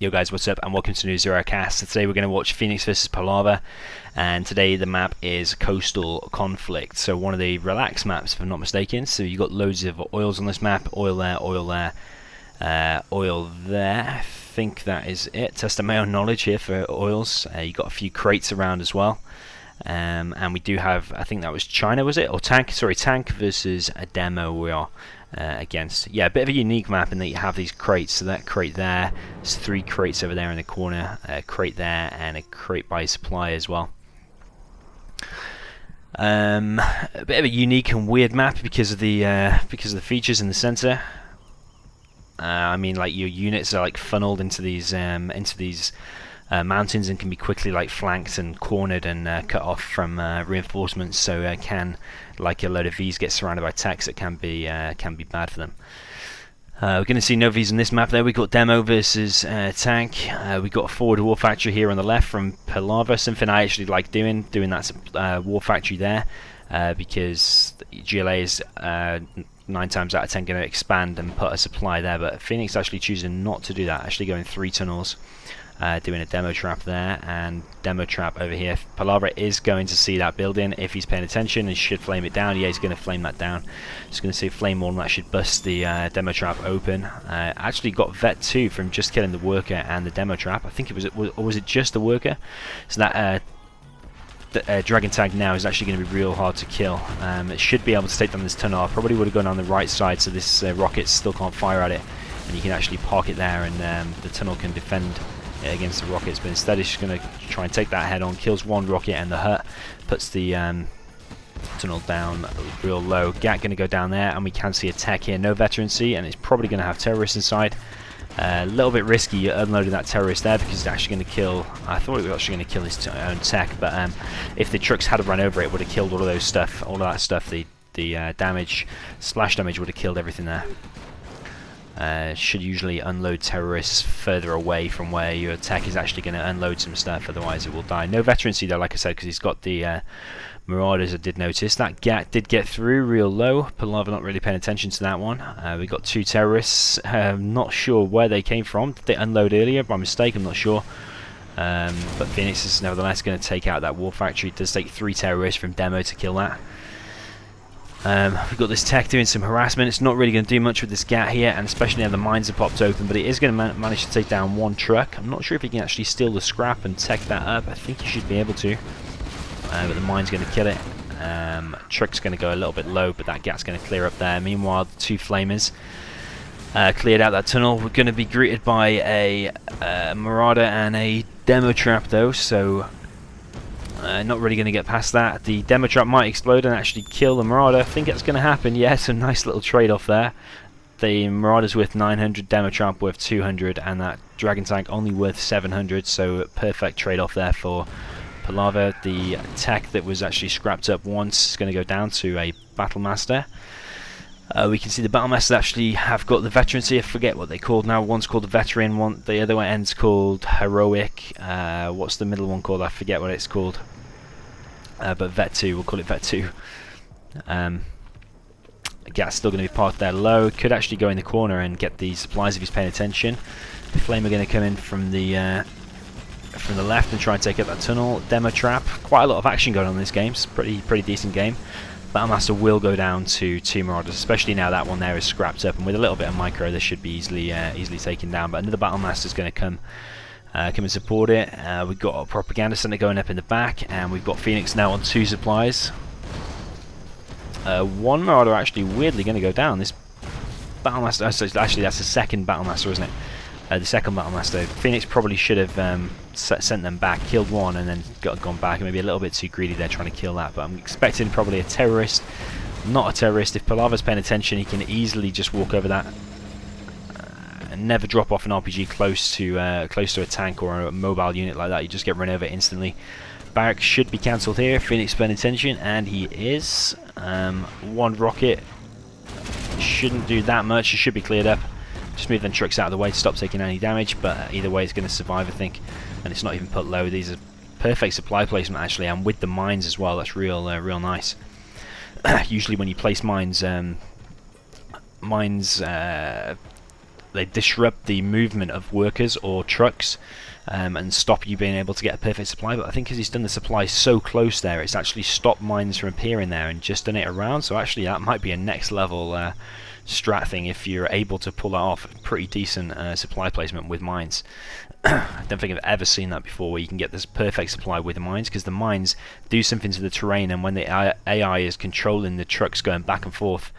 Yo guys, what's up and welcome to New Zero Cast. So today we're going to watch Phoenix versus Palava, and today the map is Coastal Conflict, so one of the relaxed maps if I'm not mistaken. So you've got loads of oils on this map, oil there, oil there, oil there. I think that is it. Testing my own knowledge here for oils. You've got a few crates around as well. And we do have, I think that was China, was it? Or Tank, sorry, Tank versus a demo we are against. Yeah, a bit of a unique map in that you have these crates. So that crate there, there's 3 crates over there in the corner, a crate there, and a crate by supply as well. A bit of a unique and weird map because of the features in the center. I mean, like your units are like funneled into these mountains and can be quickly like flanked and cornered and cut off from reinforcements. So can, like a load of Vs, get surrounded by techs. It can be bad for them. We're going to see no Vs on this map. There we got demo versus tank. We got a forward war factory here on the left from Peralva. Something I actually like doing that war factory there because GLA is 9 times out of 10 going to expand and put a supply there, but Phoenix actually choosing not to do that, actually going 3 tunnels, doing a demo trap there and demo trap over here. Palava is going to see that building if he's paying attention and should flame it down. Yeah, he's going to flame that down. Just going to see flame wall, and that should bust the demo trap open. Actually got vet 2 from just killing the worker and the demo trap. I think it was, or was it just the worker? So that dragon tag now is actually going to be real hard to kill. It should be able to take down this tunnel. I probably would have gone on the right side so this rocket still can't fire at it, and you can actually park it there, and the tunnel can defend it against the rockets. But instead, it's just going to try and take that head on. Kills one rocket and the hut, puts the tunnel down real low. Gat going to go down there, and we can see a tech here. No veterancy, and it's probably going to have terrorists inside. A little bit risky unloading that terrorist there because it's actually going to kill. I thought it was actually going to kill his own tech, but if the trucks had run over it, would have killed all of those stuff, all of that stuff. The damage, splash damage, would have killed everything there. Should usually unload terrorists further away from where your tech is actually going to unload some stuff, otherwise it will die. No veterancy though, like I said, because he's got the Marauders. I did notice that Gat did get through real low. Palava not really paying attention to that one. We got 2 terrorists. Not sure where they came from. Did they unload earlier by mistake? I'm not sure. But Phoenix is nevertheless going to take out that war factory. It does take 3 terrorists from demo to kill that. We've got this tech doing some harassment. It's not really going to do much with this Gat here, and especially now the mines are popped open, but it is going to manage to take down 1 truck. I'm not sure if he can actually steal the scrap and tech that up. I think he should be able to. But the mine's going to kill it. Truck's going to go a little bit low, but that Gat's going to clear up there. Meanwhile, the 2 flamers cleared out that tunnel. We're going to be greeted by a Marauder and a demo trap though, so not really going to get past that. The demo trap might explode and actually kill the Marauder. I think that's going to happen. Yeah, it's a nice little trade-off there. The Marauder's worth 900, demo trap worth 200, and that dragon tank only worth 700, so perfect trade-off there for Palava. The tech that was actually scrapped up once is going to go down to a battle master. We can see the battle masters actually have got the veterancy. I forget what they're called now. One's called the veteran, the other one end's called heroic. What's the middle one called? I forget what it's called. But vet 2, we'll call it vet 2. Gat's still going to be parked there low. Could actually go in the corner and get the supplies if he's paying attention. The flame are going to come in from the left and try and take out that tunnel. Demo trap. Quite a lot of action going on in this game. It's a pretty decent game. Battlemaster will go down to 2 Marauders, especially now that one there is scrapped up, and with a little bit of micro, this should be easily taken down. But another Battlemaster is going to come and support it. We've got a propaganda center going up in the back, and we've got Phoenix now on 2 supplies. 1 Marauder actually weirdly going to go down. This Battlemaster, so actually that's the second Battlemaster, isn't it? The second Battlemaster. Phoenix probably should have sent them back, killed 1, and then gone back. Maybe a little bit too greedy there trying to kill that. But I'm expecting probably a terrorist. Not a terrorist. If Palava's paying attention, he can easily just walk over that and never drop off an RPG close to a tank or a mobile unit like that. You just get run over instantly. Barracks should be cancelled here. Phoenix paying attention, and he is. 1 rocket shouldn't do that much. It should be cleared up. Just move them trucks out of the way to stop taking any damage, but either way it's going to survive, I think, and it's not even put low. These are perfect supply placement actually, and with the mines as well. That's real nice. Usually when you place mines, the they disrupt the movement of workers or trucks, and stop you being able to get a perfect supply. But I think because he's done the supply so close there, it's actually stopped mines from appearing there and just done it around. So actually that might be a next level strat thing if you're able to pull that off. Pretty decent supply placement with mines. I don't think I've ever seen that before, where you can get this perfect supply with the mines, because the mines do something to the terrain, and when the AI is controlling the trucks going back and forth,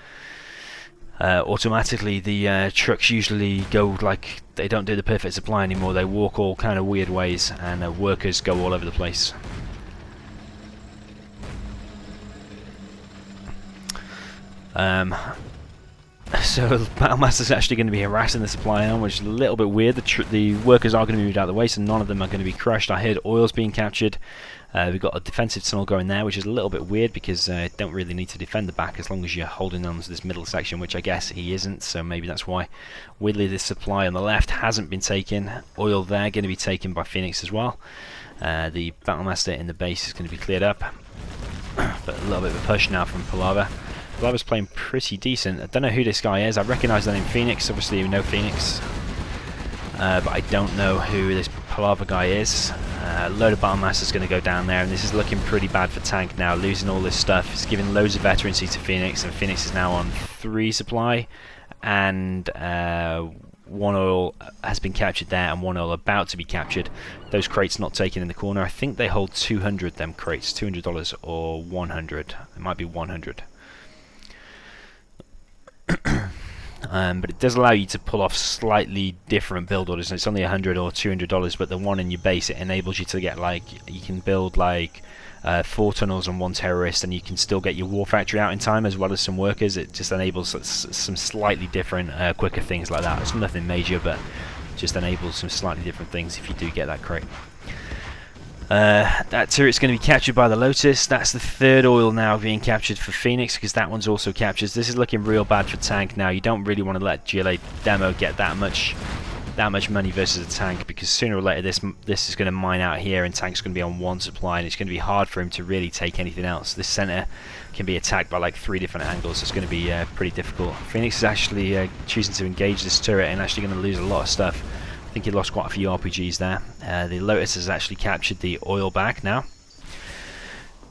automatically the trucks usually go like, they don't do the perfect supply anymore. They walk all kind of weird ways, and workers go all over the place. So Battlemaster's actually going to be harassing the supply arm, which is a little bit weird. The workers are going to be moved out of the way, so none of them are going to be crushed. I heard oil's being captured. We've got a defensive tunnel going there, which is a little bit weird because don't really need to defend the back as long as you're holding on to this middle section, which I guess he isn't, so maybe that's why. Weirdly, this supply on the left hasn't been taken. Oil there going to be taken by Phoenix as well. The Battlemaster in the base is going to be cleared up, but a little bit of a push now from Palava. Palava's playing pretty decent. I don't know who this guy is. I recognise the name Phoenix. Obviously, we know Phoenix, but I don't know who this Palava guy is. A load of Battlemasters going to go down there, and this is looking pretty bad for Tank now, losing all this stuff. It's giving loads of veterancy to Phoenix, and Phoenix is now on 3 supply, and 1 oil has been captured there, and 1 oil about to be captured. Those crates not taken in the corner. I think they hold 200 them crates, $200 or 100. It might be 100. But it does allow you to pull off slightly different build orders. It's only $100 or $200, but the one in your base, it enables you to get, like, you can build like 4 tunnels and 1 terrorist, and you can still get your war factory out in time as well as some workers. It just enables some slightly different, quicker things like that. It's nothing major, but just enables some slightly different things if you do get that crate. That turret's going to be captured by the Lotus. That's the 3rd oil now being captured for Phoenix, because that one's also captured. This is looking real bad for Tank now. You don't really want to let GLA Demo get that much money versus a tank, because sooner or later this is going to mine out here, and Tank's going to be on 1 supply, and it's going to be hard for him to really take anything else. This center can be attacked by like 3 different angles, so it's going to be pretty difficult. Phoenix is actually choosing to engage this turret and actually going to lose a lot of stuff. I think he lost quite a few RPGs there. The Lotus has actually captured the oil back now.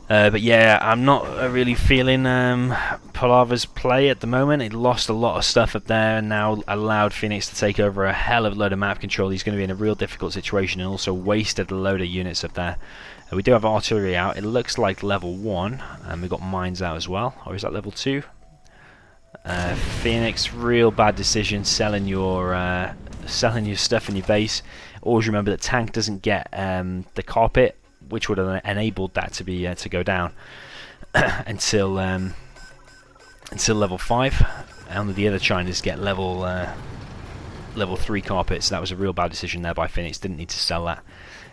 But yeah, I'm not really feeling Palava's play at the moment. He lost a lot of stuff up there and now allowed Phoenix to take over a hell of a load of map control. He's going to be in a real difficult situation, and also wasted a load of units up there. We do have artillery out. It looks like level 1, and we've got mines out as well. Or is that level 2? Phoenix, real bad decision selling your stuff in your base. Always remember that Tank doesn't get the carpet, which would have enabled that to be to go down until level 5. And the other Chinas get level 3 carpet. So that was a real bad decision there by Phoenix. Didn't need to sell that.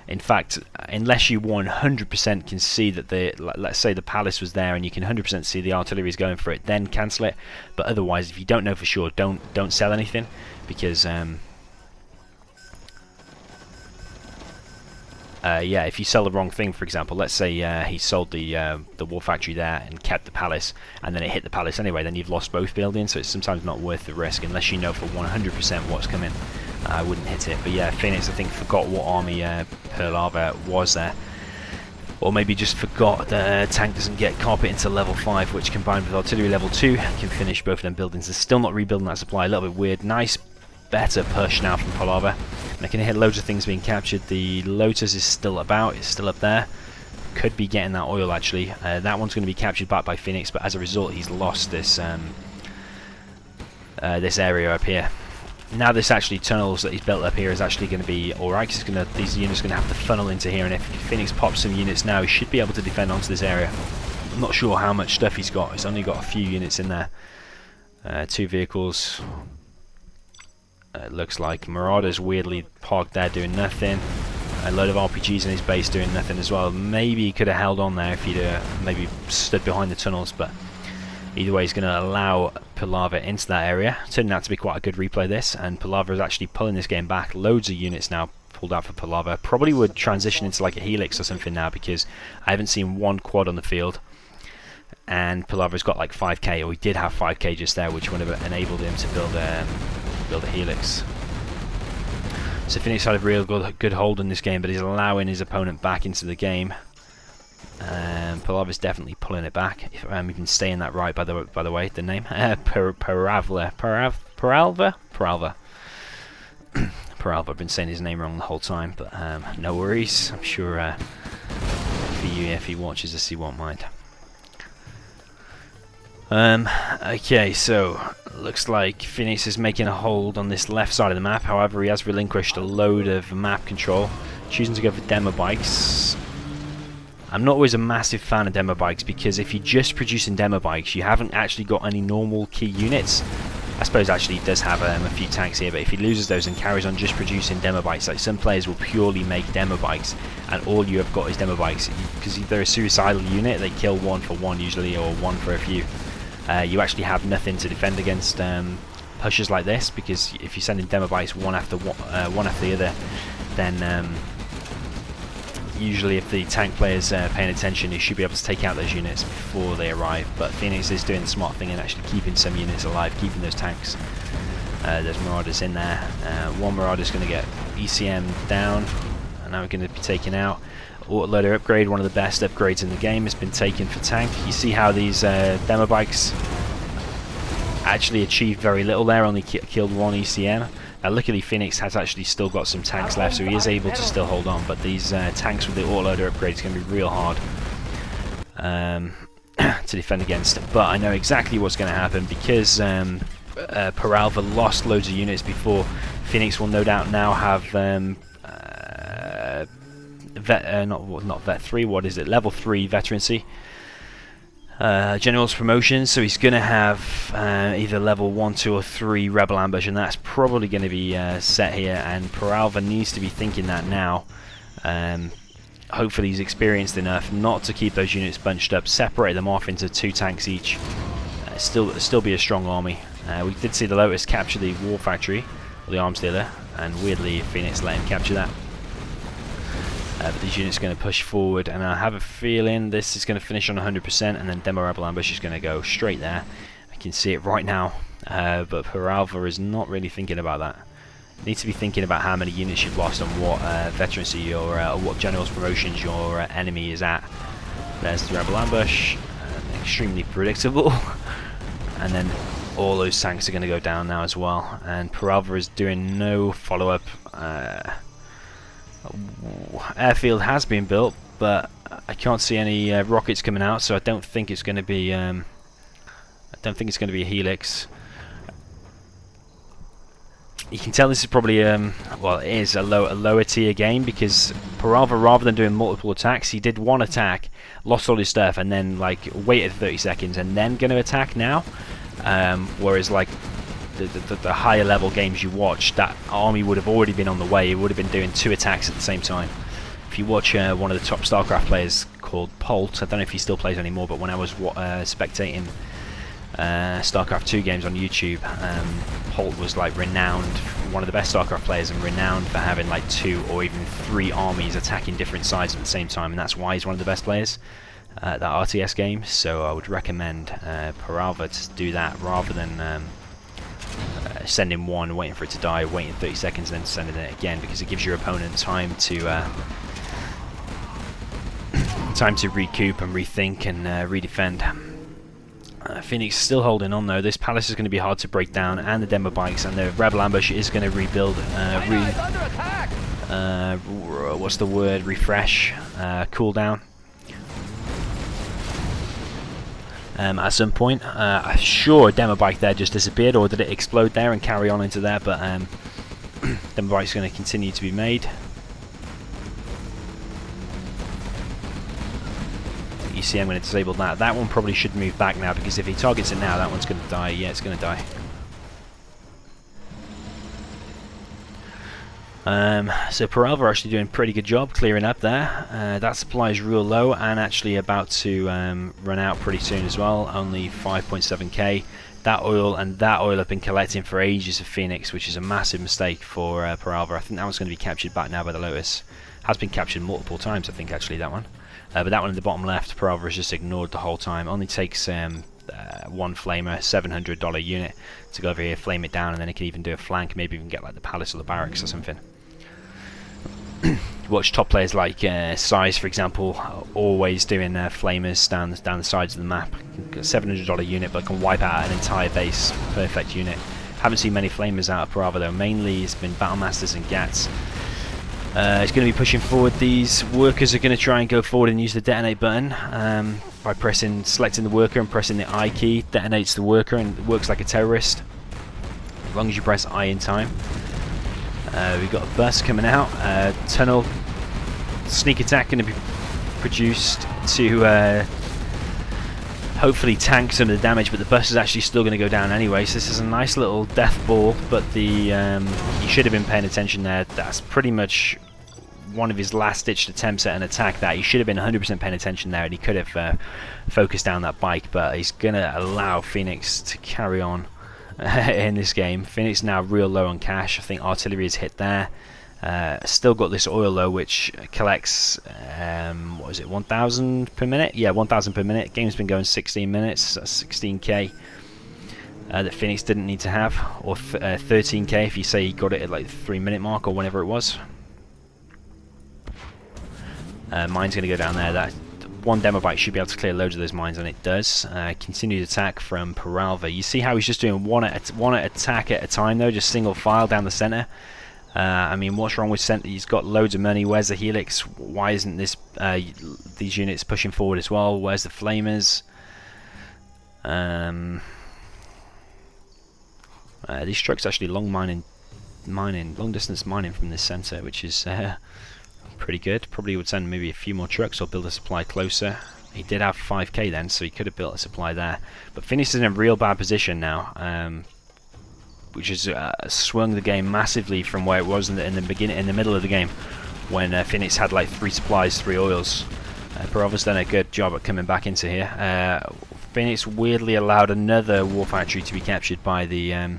In fact, unless you 100% can see that let's say the palace was there and you can 100% see the artillery is going for it, then cancel it. But otherwise, if you don't know for sure, don't sell anything, because yeah, if you sell the wrong thing, for example, let's say he sold the war factory there and kept the palace, and then it hit the palace anyway, then you've lost both buildings, so it's sometimes not worth the risk unless you know for 100% what's coming. I wouldn't hit it. But yeah, Phoenix, I think, forgot what army Peralva was there. Or maybe just forgot the Tank doesn't get carpet into level 5, which combined with artillery level 2 can finish both of them buildings. They're still not rebuilding that supply, a little bit weird. Nice, better push now from Palava. And I can hear loads of things being captured. The Lotus is still about, it's still up there. Could be getting that oil actually. That one's going to be captured back by Phoenix, but as a result he's lost this this area up here. Now this actually tunnels that he's built up here is actually going to be alright, because these units are going to have to funnel into here, and if Phoenix pops some units now, he should be able to defend onto this area. I'm not sure how much stuff he's got. He's only got a few units in there. 2 vehicles. It looks like Marauders weirdly parked there doing nothing. A load of RPGs in his base doing nothing as well. Maybe he could have held on there if he'd maybe stood behind the tunnels, but either way, he's going to allow Palava into that area. Turning out to be quite a good replay this, and Palava is actually pulling this game back. Loads of units now pulled out for Palava. Probably would transition into like a Helix or something now, because I haven't seen 1 quad on the field. And Palava's got like 5k, or he did have 5k just there, which would have enabled him to build build a helix. So Phoenix had a real good hold in this game, but he's allowing his opponent back into the game. Palava's definitely pulling it back. If I'm even saying that right, by the way, the name Peralva. Peralva. I've been saying his name wrong the whole time, but no worries. I'm sure if he watches this, he won't mind. Okay, so looks like Phoenix is making a hold on this left side of the map. However, he has relinquished a load of map control, choosing to go for demo bikes. I'm not always a massive fan of demo bikes because if you're just producing demo bikes, you haven't actually got any normal key units. I suppose actually he does have a few tanks here, but if he loses those and carries on just producing demo bikes, like some players will purely make demo bikes and all you have got is demo bikes, because they're a suicidal unit, they kill one for one usually, or one for a few. You actually have nothing to defend against pushes like this, because if you send in demo bikes one after the other, then usually if the tank player's paying attention, you should be able to take out those units before they arrive. But Phoenix is doing the smart thing and actually keeping some units alive, keeping those tanks. There's Marauders in there. One Marauder's going to get ECM down, and now we're going to be taken out. Autoloader upgrade, one of the best upgrades in the game, has been taken for tank. You see how these demo bikes actually achieved very little there, only killed one ECM. Now luckily Phoenix has actually still got some tanks left, so he is able to still hold on, but these tanks with the autoloader upgrade is going to be real hard to defend against. But I know exactly what's going to happen, because Peralva lost loads of units before. Phoenix will no doubt now have not vet 3, what is it, level 3 veterancy. General's promotion, so he's going to have either level 1, 2 or 3 rebel ambush, and that's probably going to be set here, and Peralva needs to be thinking that now. Hopefully he's experienced enough not to keep those units bunched up, separate them off into 2 tanks each, still be a strong army. We did see the Lotus capture the war factory, or the arms dealer, and weirdly Phoenix let him capture that. But these units are going to push forward, and I have a feeling this is going to finish on 100%, and then Demo Rebel Ambush is going to go straight there. I can see it right now, but Peralva is not really thinking about that. You need to be thinking about how many units you've lost and what veterancy or what general's promotions your enemy is at. There's the Rebel Ambush, extremely predictable, and then all those tanks are going to go down now as well, and Peralva is doing no follow-up. Airfield has been built, but I can't see any rockets coming out, so I don't think it's going to be. I don't think it's going to be a helix. You can tell this is probably well, it is a lower tier game, because Peralva, rather than doing multiple attacks, he did one attack, lost all his stuff, and then like waited 30 seconds and then going to attack now. Whereas like the higher level games you watch, that army would have already been on the way. It would have been doing 2 attacks at the same time. If you watch one of the top StarCraft players called Polt, I don't know if he still plays anymore, but when I was spectating StarCraft 2 games on YouTube, Polt was like renowned, one of the best StarCraft players, and renowned for having like 2 or even 3 armies attacking different sides at the same time, and that's why he's one of the best players at that RTS game. So I would recommend Peralva to do that rather than sending one, waiting for it to die, waiting 30 seconds, and then sending it again, because it gives your opponent time to recoup and rethink and redefend. Phoenix still holding on though. This palace is going to be hard to break down, and the demo bikes, and the rebel ambush is going to rebuild. What's the word? Refresh, cooldown. At some point, sure, a demo bike there just disappeared, or did it explode there and carry on into there? But demo bike's going to continue to be made. You see, I'm going to disable that. That one probably should move back now, because if he targets it now, that one's going to die. Yeah, it's going to die. So Peralva are actually doing a pretty good job clearing up there. That supply is real low, and actually about to run out pretty soon as well. Only 5.7k. That oil have been collecting for ages of Phoenix, which is a massive mistake for Peralva. I think that one's going to be captured back now by the Lotus. Has been captured multiple times, I think, actually, that one. But that one in the bottom left, Peralva has just ignored the whole time. Only takes one flamer, $700 unit to go over here, flame it down, and then it can even do a flank, maybe even get like the palace or the barracks or something. Watch top players like Size, for example, always doing flamers down the sides of the map. $700 unit, but can wipe out an entire base. Perfect unit. Haven't seen many flamers out of Peralva though. Mainly it's been Battlemasters and Gats. It's going to be pushing forward. These workers are going to try and go forward and use the detonate button by selecting the worker and pressing the I key. Detonates the worker and it works like a terrorist as long as you press I in time. We've got a bus coming out. Tunnel sneak attack going to be produced to hopefully tank some of the damage, but the bus is actually still going to go down anyway. So this is a nice little death ball, but he should have been paying attention there. That's pretty much one of his last-ditched attempts at an attack. That he should have been 100% paying attention there, and he could have focused down that bike. But he's going to allow Phoenix to carry on in this game. Phoenix now real low on cash. I think artillery is hit there. Still got this oil though, which collects what is it, 1,000 per minute? Yeah, 1,000 per minute. Game's been going 16 minutes. That's 16k that Phoenix didn't need to have, or 13k if you say he got it at like the 3-minute mark or whenever it was. Mine's going to go down there. That one demo bike should be able to clear loads of those mines, and it does. Continued attack from Peralva. You see how he's just doing one attack at a time though, just single file down the center. I mean, what's wrong with center? He's got loads of money. Where's the helix? Why isn't this these units pushing forward as well? Where's the flamers? These trucks actually long distance mining from this center, which is pretty good. Probably would send maybe a few more trucks or build a supply closer. He did have 5k then, so he could have built a supply there. But Phoenix is in a real bad position now, which has swung the game massively from where it was in the middle of the game, when Phoenix had like 3 supplies, 3 oils. Peralva's done a good job at coming back into here. Phoenix weirdly allowed another war factory to be captured by the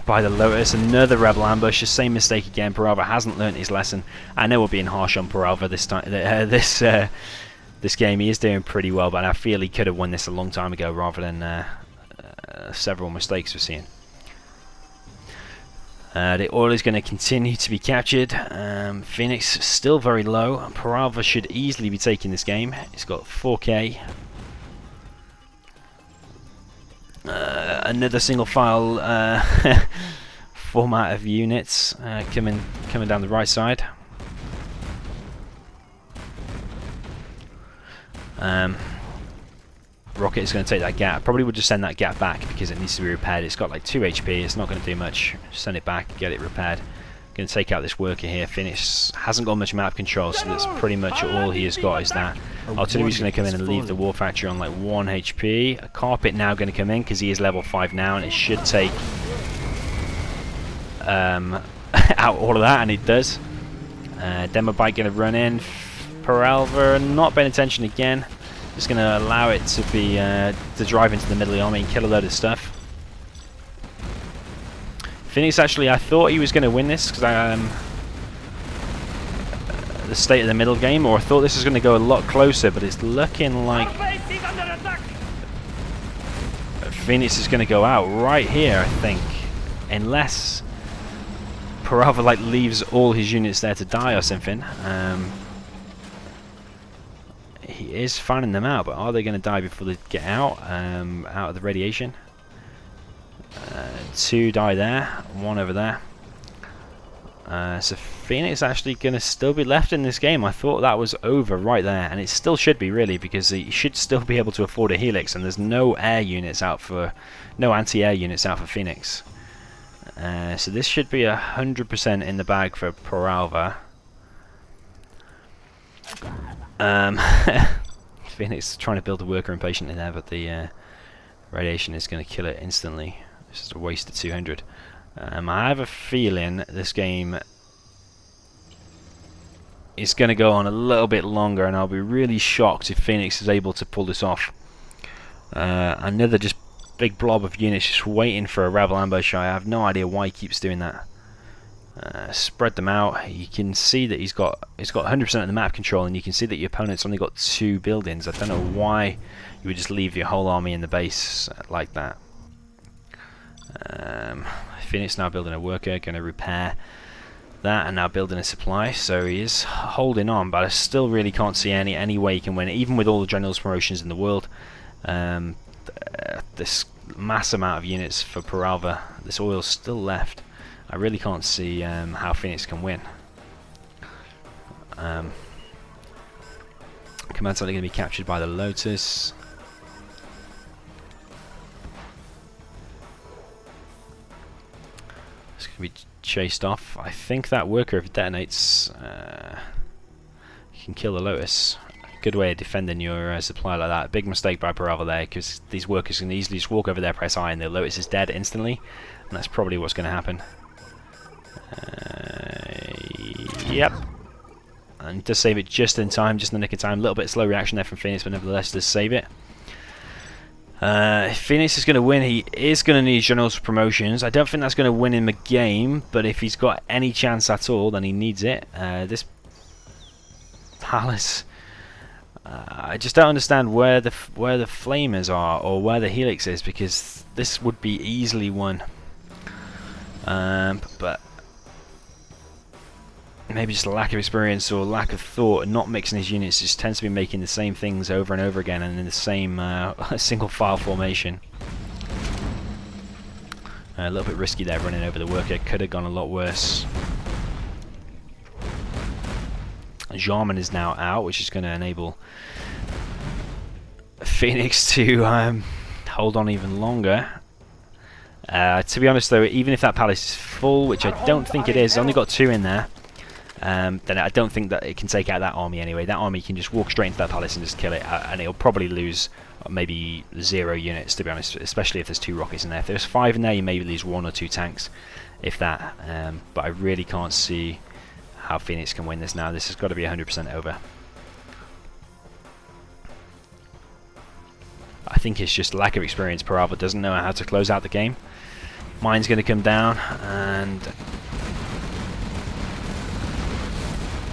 Lotus. Another rebel ambush. The same mistake again. Peralva hasn't learnt his lesson. I know we're being harsh on Peralva this time. This game he is doing pretty well, but I feel he could have won this a long time ago rather than several mistakes we're seeing. The oil is going to continue to be captured. Phoenix still very low. Peralva should easily be taking this game. He's got 4k. Another single file format of units coming down the right side. Rocket is going to take that gap. Probably would just send that gap back because it needs to be repaired. It's got like 2 HP. It's not going to do much. Send it back, get it repaired. Going to take out this worker here. Phoenix hasn't got much map control, so that's pretty much all he has got is that. Artillery's going to come in and leave the war factory on like 1 HP. A carpet now going to come in because he is level 5 now, and it should take out all of that, and it does. Demo bike going to run in. Peralva not paying attention again. Just going to allow it to be to drive into the middle of the army and kill a load of stuff. Phoenix actually, I thought he was going to win this because the state of the middle game, or I thought this was going to go a lot closer, but it's looking like Phoenix is going to go out right here, I think, unless Peralva like leaves all his units there to die or something. He is fanning them out, but are they going to die before they get out of the radiation? 2 die there, 1 over there. So Phoenix actually going to still be left in this game. I thought that was over right there, and it still should be really, because he should still be able to afford a helix, and there's no air units out for, no anti-air units out for Phoenix. So this should be 100% in the bag for Peralva. Phoenix trying to build a worker impatiently there, but the radiation is going to kill it instantly. It's just a waste of 200. I have a feeling this game is going to go on a little bit longer, and I'll be really shocked if Phoenix is able to pull this off. Another just big blob of units just waiting for a rebel ambush. I have no idea why he keeps doing that. Spread them out. You can see that he's got 100% of the map control, and you can see that your opponent's only got 2 buildings. I don't know why you would just leave your whole army in the base like that. Phoenix now building a worker, going to repair that, and now building a supply. So he is holding on, but I still really can't see any way he can win, even with all the generals promotions in the world. This mass amount of units for Peralva, this oil's still left. I really can't see how Phoenix can win. Command's only going to be captured by the Lotus. It's going to be chased off. I think that worker, if it detonates, you can kill the Lotus. Good way of defending your supply like that. Big mistake by Peralva there, because these workers can easily just walk over there, press I, and the Lotus is dead instantly. And that's probably what's going to happen. Yep. And does save it just in time, just in the nick of time. A little bit slow reaction there from Phoenix, but nevertheless does save it. If Phoenix is going to win, he is going to need generals promotions. I don't think that's going to win him a game, but if he's got any chance at all, then he needs it. This palace, I just don't understand where the flamers are or where the helix is, because this would be easily won. But maybe just a lack of experience or lack of thought and not mixing his units, just tends to be making the same things over and over again and in the same single file formation. A little bit risky there running over the worker, could have gone a lot worse. Jarman is now out, which is going to enable Phoenix to hold on even longer. To be honest though, even if that palace is full, which I don't think it is, only got 2 in there, then I don't think that it can take out that army anyway. That army can just walk straight into that palace and just kill it, and it'll probably lose maybe 0 units, to be honest, especially if there's 2 rockets in there. If there's 5 in there, you maybe lose 1 or 2 tanks, if that. But I really can't see how Phoenix can win this now. This has got to be 100% over. I think it's just lack of experience. Peralva doesn't know how to close out the game. Mine's going to come down, and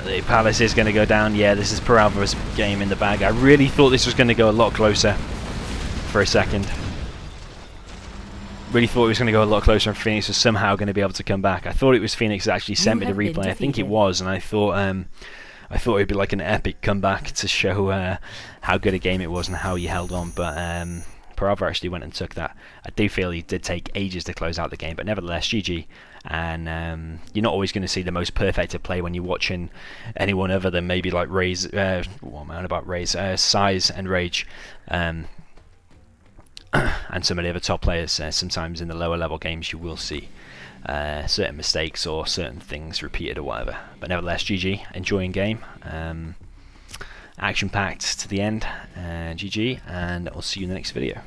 the palace is going to go down. Yeah, this is Peralva's game in the bag. I really thought this was going to go a lot closer for a second. Really thought it was going to go a lot closer, and Phoenix was somehow going to be able to come back. I thought it was Phoenix that actually sent me the replay. I think it was, and I thought it would be like an epic comeback to show how good a game it was and how he held on. But Peralva actually went and took that. I do feel he did take ages to close out the game, but nevertheless, GG. And you're not always going to see the most perfect of play when you're watching anyone other than maybe like Ray's, what am I on about Ray's, Size and Rage, and some of the other top players. Sometimes in the lower level games you will see certain mistakes or certain things repeated or whatever. But nevertheless, GG, enjoying game, action packed to the end, GG, and I'll see you in the next video.